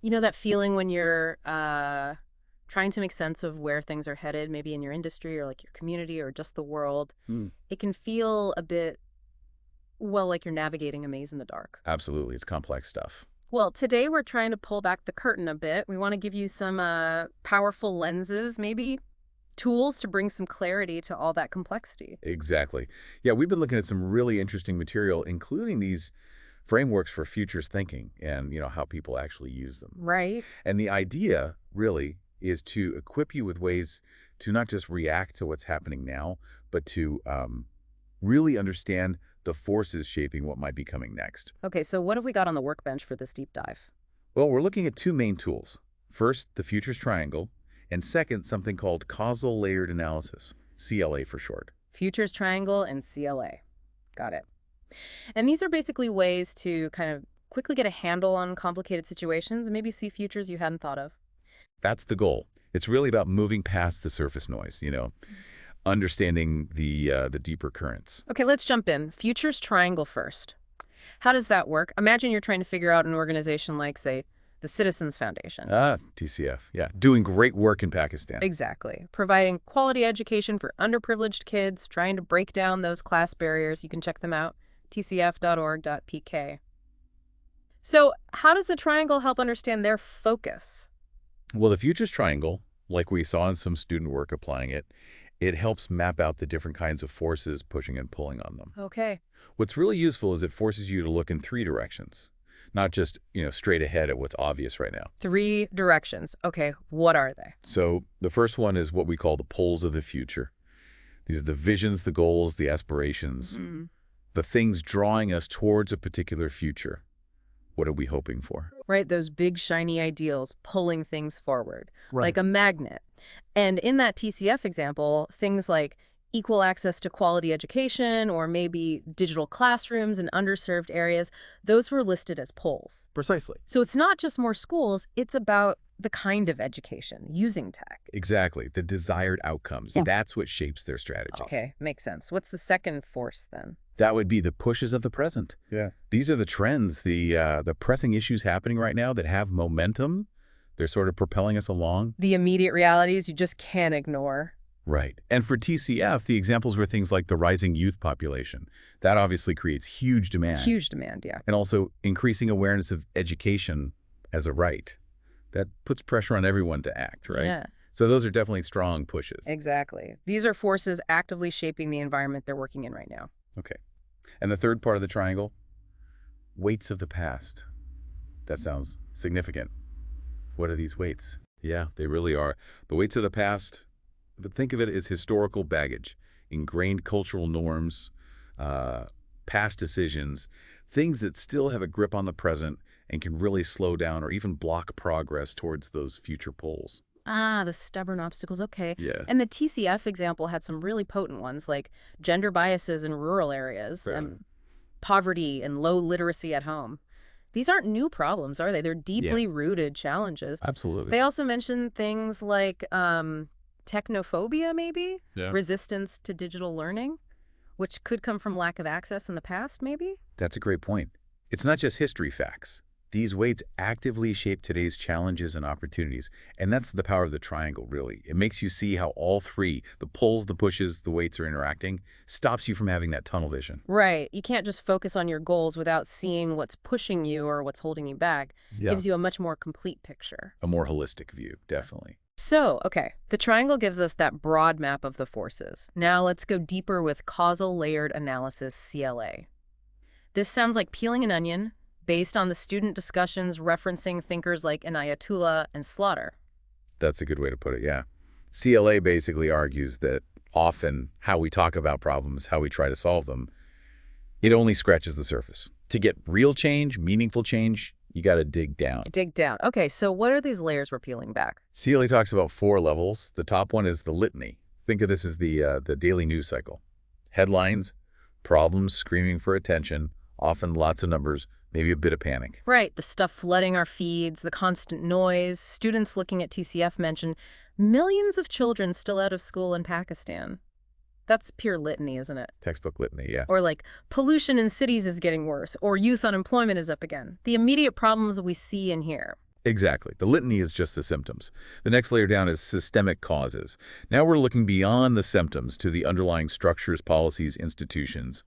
You know that feeling when you're trying to make sense of where things are headed, maybe in your industry or like your community or just the world? Mm, It can feel a bit, well, like you're navigating a maze in the dark. absolutely. It's complex stuff. Well, today we're trying to pull back the curtain a bit. We want to give you some powerful lenses, maybe tools to bring some clarity to all that complexity. Exactly. Yeah, we've been looking at some really interesting material, including these frameworks for futures thinking and, how people actually use them. Right? And the idea really is to equip you with ways to not just react to what's happening now, but to really understand the forces shaping what might be coming next. Okay, so what have we got on the workbench for this deep dive? Well, we're looking at two main tools. First, the futures triangle, and second, something called causal layered analysis, CLA for short. Futures Triangle and CLA. Got it. And these are basically ways to kind of quickly get a handle on complicated situations and maybe see futures you hadn't thought of. That's the goal. It's really about moving past the surface noise, understanding the deeper currents. Okay, let's jump in. Futures Triangle first. How does that work? Imagine you're trying to figure out an organization like, say, the Citizens Foundation. TCF, yeah. Doing great work in Pakistan. Exactly. Providing quality education for underprivileged kids, trying to break down those class barriers. You can check them out, tcf.org.pk. So, how does the triangle help understand their focus? Well, the futures triangle, like we saw in some student work applying it, it helps map out the different kinds of forces pushing and pulling on them. Okay. What's really useful is it forces you to look in three directions, not just, straight ahead at what's obvious right now. Three directions. Okay, what are they? So the first one is what we call the poles of the future. These are the visions, the goals, the aspirations, the things drawing us towards a particular future. What are we hoping for? Right, those big shiny ideals pulling things forward, like Right. a magnet. And in that TCF example, things like equal access to quality education or maybe digital classrooms in underserved areas, those were listed as poles. Precisely. So it's not just more schools, it's about the kind of education using tech. Exactly. The desired outcomes. Yeah. That's what shapes their strategies. Okay, makes sense. What's the second force then? That would be the pushes of the present. Yeah. These are the trends, the pressing issues happening right now that have momentum. They're sort of propelling us along. The immediate realities you just can't ignore. Right. And for TCF, the examples were things like the rising youth population. That obviously creates huge demand. Huge demand, yeah. And also increasing awareness of education as a right. That puts pressure on everyone to act, right? Yeah. So those are definitely strong pushes. Exactly. These are forces actively shaping the environment they're working in right now. Okay. And the third part of the triangle, weights of the past. That sounds significant. What are these weights? Yeah, they really are. The weights of the past, but think of it as historical baggage, ingrained cultural norms, past decisions, things that still have a grip on the present and can really slow down or even block progress towards those future poles. Ah, the stubborn obstacles. Okay. Yeah. And the TCF example had some really potent ones like gender biases in rural areas Right. and poverty and low literacy at home. These aren't new problems, are they? They're Yeah, deeply rooted challenges. absolutely. They also mention things like technophobia, maybe? Yeah. Resistance to digital learning, which could come from lack of access in the past, maybe? That's a great point. It's not just history facts. These weights actively shape today's challenges and opportunities. And that's the power of the triangle, really. It makes you see how all three, the pulls, the pushes, the weights are interacting, stops you from having that tunnel vision. Right. You can't just focus on your goals without seeing what's pushing you or what's holding you back. Yeah. Gives you a much more complete picture. A more holistic view, definitely. So, okay, the triangle gives us that broad map of the forces. Now let's go deeper with causal layered analysis, CLA. This sounds like peeling an onion based on the student discussions referencing thinkers like Inayatullah and Slaughter. That's a good way to put it, yeah. CLA basically argues that often how we talk about problems, how we try to solve them, it only scratches the surface. To get real change, meaningful change, you got to dig down. Dig down. Okay, so what are these layers we're peeling back? CLA talks about 4 levels. The top one is the litany. Think of this as the daily news cycle. Headlines, problems screaming for attention, often lots of numbers, maybe a bit of panic. Right, the stuff flooding our feeds, the constant noise. Students looking at TCF mention millions of children still out of school in Pakistan. That's pure litany, isn't it? Textbook litany, yeah. Or like, pollution in cities is getting worse, or youth unemployment is up again. The immediate problems we see and hear. Exactly. The litany is just the symptoms. The next layer down is systemic causes. Now we're looking beyond the symptoms to the underlying structures, policies, institutions,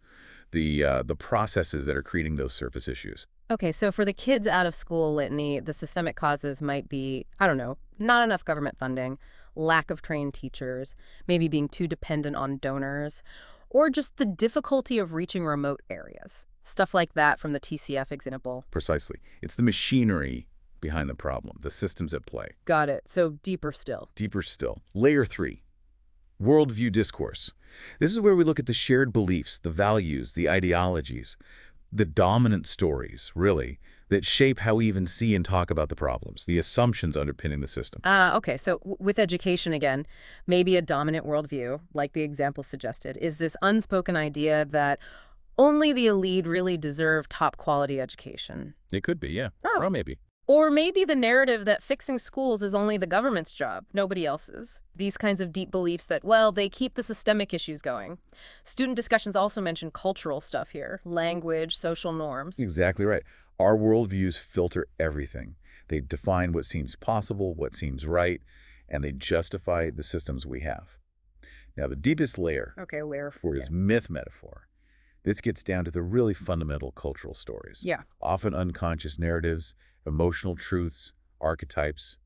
the processes that are creating those surface issues. Okay, so for the kids out of school litany, the systemic causes might be, I don't know, not enough government funding, lack of trained teachers, maybe being too dependent on donors, or just the difficulty of reaching remote areas. Stuff like that from the TCF example. Precisely. It's the machinery behind the problem, the systems at play. Got it. So deeper still. Deeper still. Layer 3, worldview discourse. This is where we look at the shared beliefs, the values, the ideologies, the dominant stories, really, that shape how we even see and talk about the problems, the assumptions underpinning the system. Okay, so with education again, maybe a dominant worldview, like the example suggested, is this unspoken idea that only the elite really deserve top quality education. It could be, yeah. Oh. Or maybe. Or maybe the narrative that fixing schools is only the government's job, nobody else's. These kinds of deep beliefs that, well, they keep the systemic issues going. Student discussions also mention cultural stuff here, language, social norms. Exactly right. Our worldviews filter everything. They define what seems possible, what seems right, and they justify the systems we have. Now, the deepest layer Okay, layer 4 is myth metaphor. This gets down to the really fundamental cultural stories. Yeah. Often unconscious narratives, emotional truths, archetypes,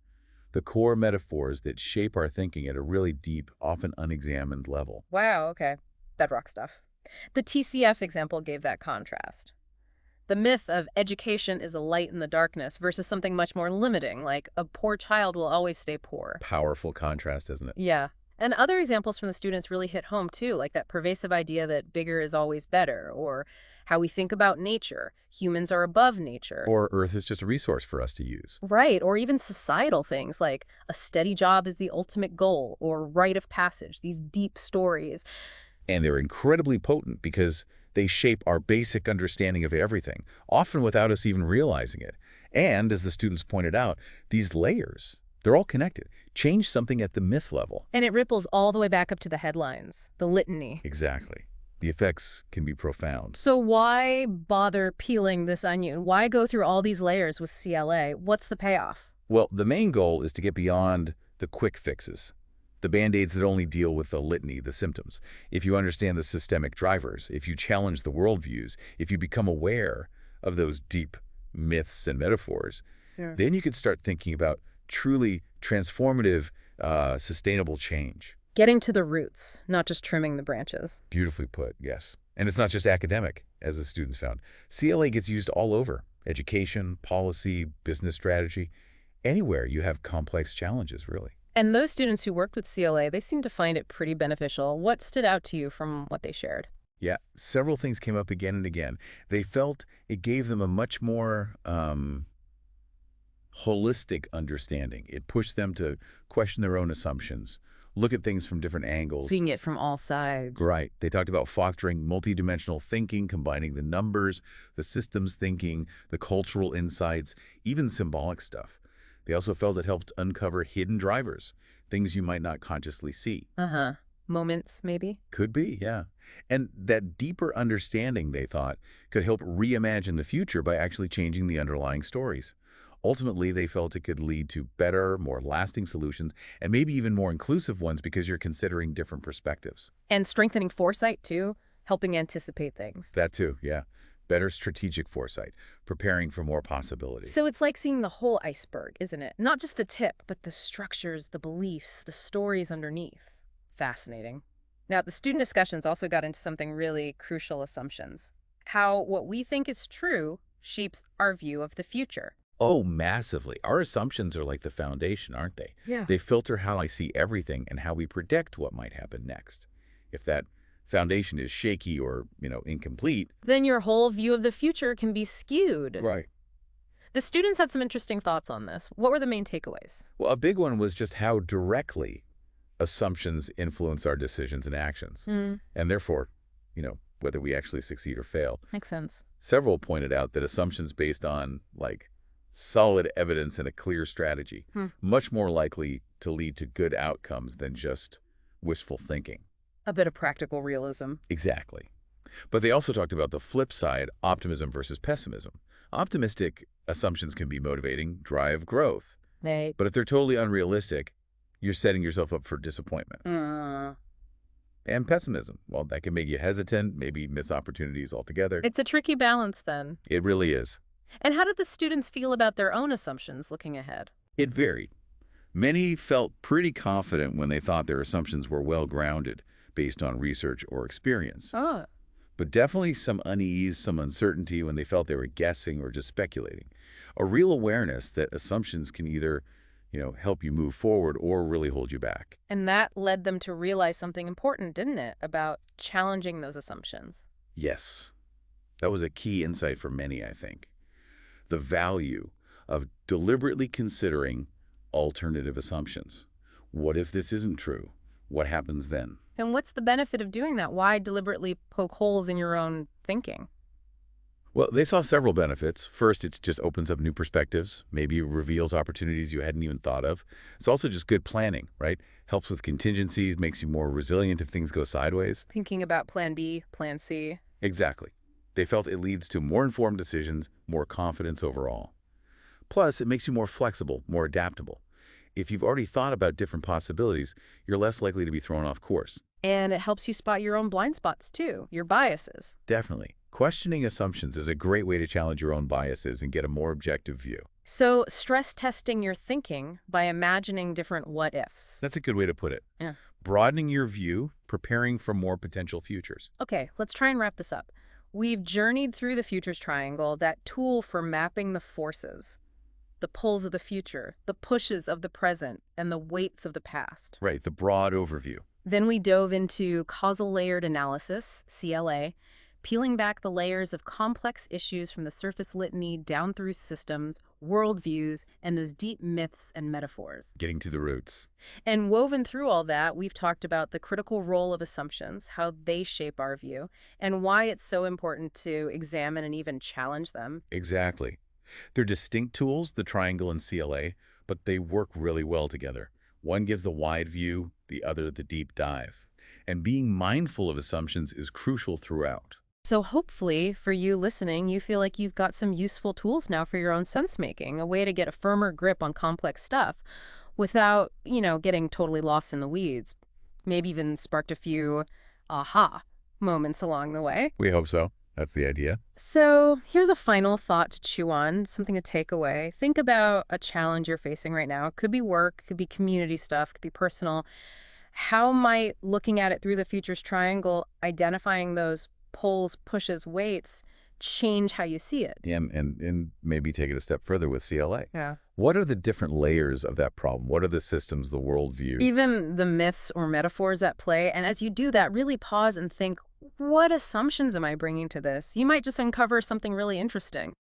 the core metaphors that shape our thinking at a really deep, often unexamined level. Wow, okay. Bedrock stuff. The TCF example gave that contrast. The myth of education is a light in the darkness versus something much more limiting, like a poor child will always stay poor. Powerful contrast, isn't it? Yeah. And other examples from the students really hit home, too, like that pervasive idea that bigger is always better, or how we think about nature. Humans are above nature. Or Earth is just a resource for us to use. Right, or even societal things like a steady job is the ultimate goal, or rite of passage, these deep stories. And they're incredibly potent because they shape our basic understanding of everything, often without us even realizing it. And, as the students pointed out, these layers, they're all connected. Change something at the myth level. And it ripples all the way back up to the headlines, the litany. Exactly. The effects can be profound. So why bother peeling this onion? Why go through all these layers with CLA? What's the payoff? Well, the main goal is to get beyond the quick fixes, the Band-Aids that only deal with the litany, the symptoms. If you understand the systemic drivers, if you challenge the worldviews, if you become aware of those deep myths and metaphors, then you could start thinking about truly transformative, sustainable change. Getting to the roots, not just trimming the branches. Beautifully put, yes. And it's not just academic, as the students found. CLA gets used all over. Education, policy, business strategy. Anywhere you have complex challenges, really. And those students who worked with CLA, they seemed to find it pretty beneficial. What stood out to you from what they shared? Yeah, several things came up again and again. They felt it gave them a much more holistic understanding. It pushed them to question their own assumptions, look at things from different angles. Seeing it from all sides. Right. They talked about fostering multidimensional thinking, combining the numbers, the systems thinking, the cultural insights, even symbolic stuff. They also felt it helped uncover hidden drivers, things you might not consciously see. Uh-huh. Moments, maybe? Could be, yeah. And that deeper understanding, they thought, could help reimagine the future by actually changing the underlying stories. Ultimately, they felt it could lead to better, more lasting solutions, and maybe even more inclusive ones because you're considering different perspectives. And strengthening foresight, too, helping anticipate things. That too, yeah. Better strategic foresight, preparing for more possibilities. So it's like seeing the whole iceberg, isn't it? Not just the tip, but the structures, the beliefs, the stories underneath. Fascinating. Now, the student discussions also got into something really crucial: assumptions. How what we think is true shapes our view of the future. Oh, massively. Our assumptions are like the foundation, aren't they? Yeah. They filter how I see everything and how we predict what might happen next. If that foundation is shaky or, incomplete. Then your whole view of the future can be skewed. Right. The students had some interesting thoughts on this. What were the main takeaways? Well, a big one was just how directly assumptions influence our decisions and actions. And therefore, whether we actually succeed or fail. Makes sense. Several pointed out that assumptions based on, solid evidence and a clear strategy, much more likely to lead to good outcomes than just wishful thinking. A bit of practical realism. Exactly. But they also talked about the flip side, optimism versus pessimism. Optimistic Assumptions can be motivating, drive growth. They. But if they're totally unrealistic, you're setting yourself up for disappointment. And pessimism. Well, that can make you hesitant, maybe miss opportunities altogether. It's a tricky balance then. It really is. And how did the students feel about their own assumptions looking ahead? It varied. Many felt pretty confident when they thought their assumptions were well-grounded based on research or experience. Oh. But definitely some unease, some uncertainty when they felt they were guessing or just speculating. A real awareness that assumptions can either, help you move forward or really hold you back. And that led them to realize something important, didn't it, about challenging those assumptions? Yes. That was a key insight for many, I think. The value of deliberately considering alternative assumptions. What if this isn't true? What happens then? And what's the benefit of doing that? Why deliberately poke holes in your own thinking? Well, they saw several benefits. First, it just opens up new perspectives, maybe reveals opportunities you hadn't even thought of. It's also just good planning, right? Helps with contingencies, makes you more resilient if things go sideways. Thinking about plan B, plan C. Exactly. They felt it leads to more informed decisions, more confidence overall. Plus, it makes you more flexible, more adaptable. If you've already thought about different possibilities, you're less likely to be thrown off course. And it helps you spot your own blind spots, too, your biases. Definitely. Questioning assumptions is a great way to challenge your own biases and get a more objective view. So stress testing your thinking by imagining different what-ifs. That's a good way to put it. Yeah. Broadening your view, preparing for more potential futures. Okay, let's try and wrap this up. We've journeyed through the futures triangle, that tool for mapping the forces, the pulls of the future, the pushes of the present, and the weights of the past. Right, the broad overview. Then we dove into causal layered analysis, CLA, peeling back the layers of complex issues from the surface litany down through systems, worldviews, and those deep myths and metaphors. Getting to the roots. And woven through all that, we've talked about the critical role of assumptions, how they shape our view, and why it's so important to examine and even challenge them. Exactly. They're distinct tools, the triangle and CLA, but they work really well together. One gives the wide view, the other the deep dive. And being mindful of assumptions is crucial throughout. So hopefully, for you listening, you feel like you've got some useful tools now for your own sense-making, a way to get a firmer grip on complex stuff without, getting totally lost in the weeds. Maybe even sparked a few aha moments along the way. We hope so. That's the idea. So here's a final thought to chew on, something to take away. Think about a challenge you're facing right now. It could be work, could be community stuff, could be personal. How might looking at it through the futures triangle, identifying those pulls, pushes, weights, change how you see it? Yeah, and maybe take it a step further with CLA. Yeah. What are the different layers of that problem? What are the systems, the worldviews? Even the myths or metaphors at play. And as you do that, really pause and think, what assumptions am I bringing to this? You might just uncover something really interesting.